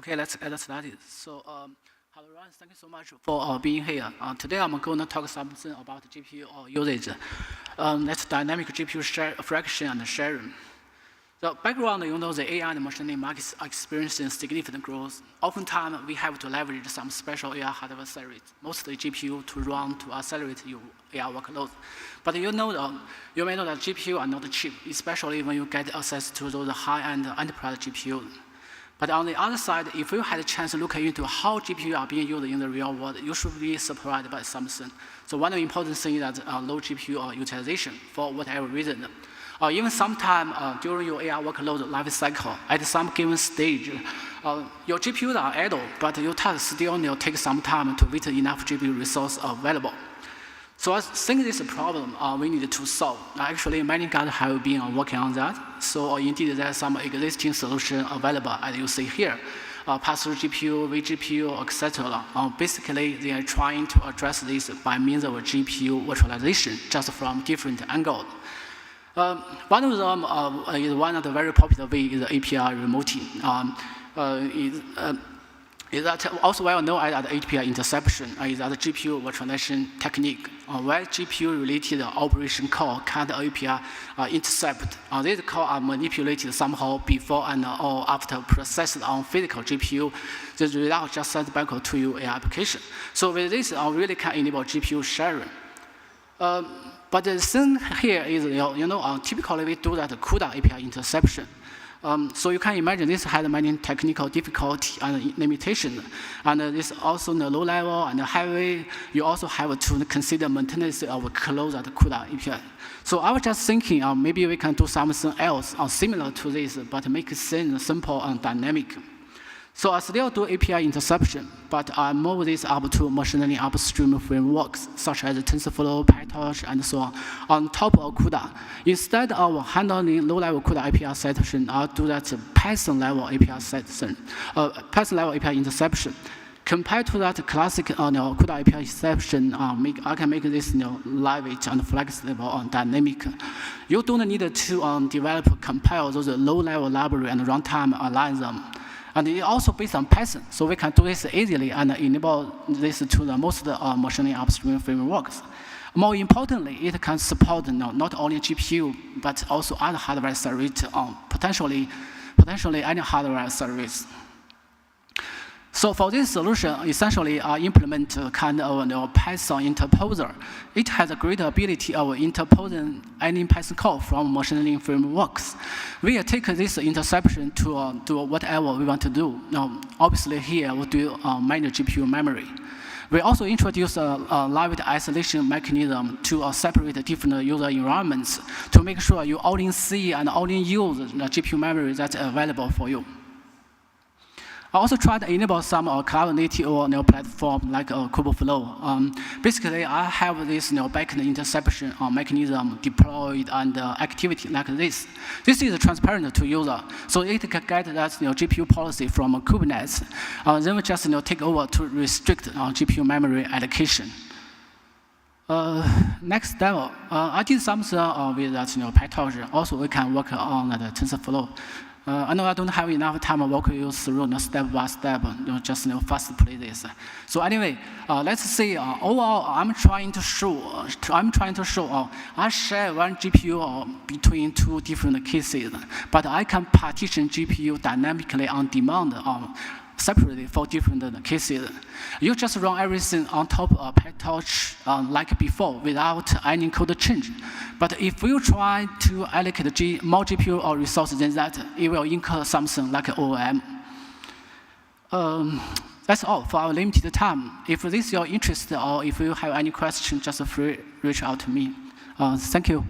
Okay, let's get started. So, hello everyone, thank you so much for being here. Today I'm going to talk something about GPU usage. That's dynamic GPU fraction and sharing. The background, the AI and machine learning markets are experiencing significant growth. Oftentimes, we have to leverage some special AI hardware series, mostly GPU, to run to accelerate your AI workload. But you may know that GPU are not cheap, especially when you get access to those high-end enterprise GPU. But on the other side, if you had a chance to look into how GPU are being used in the real world, you should be surprised by something. So one of the important things is that low GPU utilization for whatever reason. Even sometime during your AI workload life cycle, at some given stage, your GPUs are idle, but your task still take some time to wait enough GPU resource available. So I think this is a problem we need to solve. Actually, many guys have been working on that. So indeed, there's some existing solution available, as you see here. Pass-through GPU, vGPU, etc. Basically, they are trying to address this by means of GPU virtualization, just from different angles. One of them is one of the very popular ways is API remoting. Is that also well known as API interception, is that GPU virtualization technique, where GPU-related operation call can the API intercept. These calls are manipulated somehow before and or after processed on physical GPU. The result just sent back to your AI application. So with this, really can enable GPU sharing. But the thing here is, typically we do that CUDA API interception. So you can imagine this has many technical difficulty and limitations. And this also the low level and the heavy, you also have to consider maintenance of closed CUDA API. So I was just thinking maybe we can do something else similar to this, but make it simple and dynamic. So I still do API interception, but I move this up to machine learning upstream frameworks, such as TensorFlow, PyTorch, and so on top of CUDA. Instead of handling low-level CUDA API section, I'll do that Python-level API section, Python-level API interception. Compared to that classic CUDA API interception, I can make this lightweight and flexible and dynamic. You don't need to develop, compile those low-level library and runtime align them. And it's also based on Python, so we can do this easily and enable this to the most machine learning upstream frameworks. More importantly, it can support not only GPU, but also other hardware service, potentially any hardware service. So for this solution, essentially, I implement a kind of Python interposer. It has a great ability of interposing any Python code from machine learning frameworks. We take this interception to do whatever we want to do. Now, obviously here, we do manage GPU memory. We also introduce a lightweight isolation mechanism to separate different user environments to make sure you only see and only use the GPU memory that's available for you. I also try to enable some cloud-native platform like Kubeflow. Basically, I have this backend interception mechanism deployed and activity like this. This is transparent to user, so it can get that GPU policy from Kubernetes. Then we just take over to restrict GPU memory allocation. Next demo, I did something with that PyTorch. Also, we can work on the TensorFlow. I know I don't have enough time to walk you through step by step, just fast play this. So anyway, let's see. Overall, I'm trying to show I share one GPU between two different cases, but I can partition GPU dynamically on demand separately for different cases. You just run everything on top of PyTorch like before without any code change. But if you try to allocate more GPU or resources than that, it will incur something like OOM. That's all for our limited time. If this is your interest or if you have any question, just reach out to me. Thank you.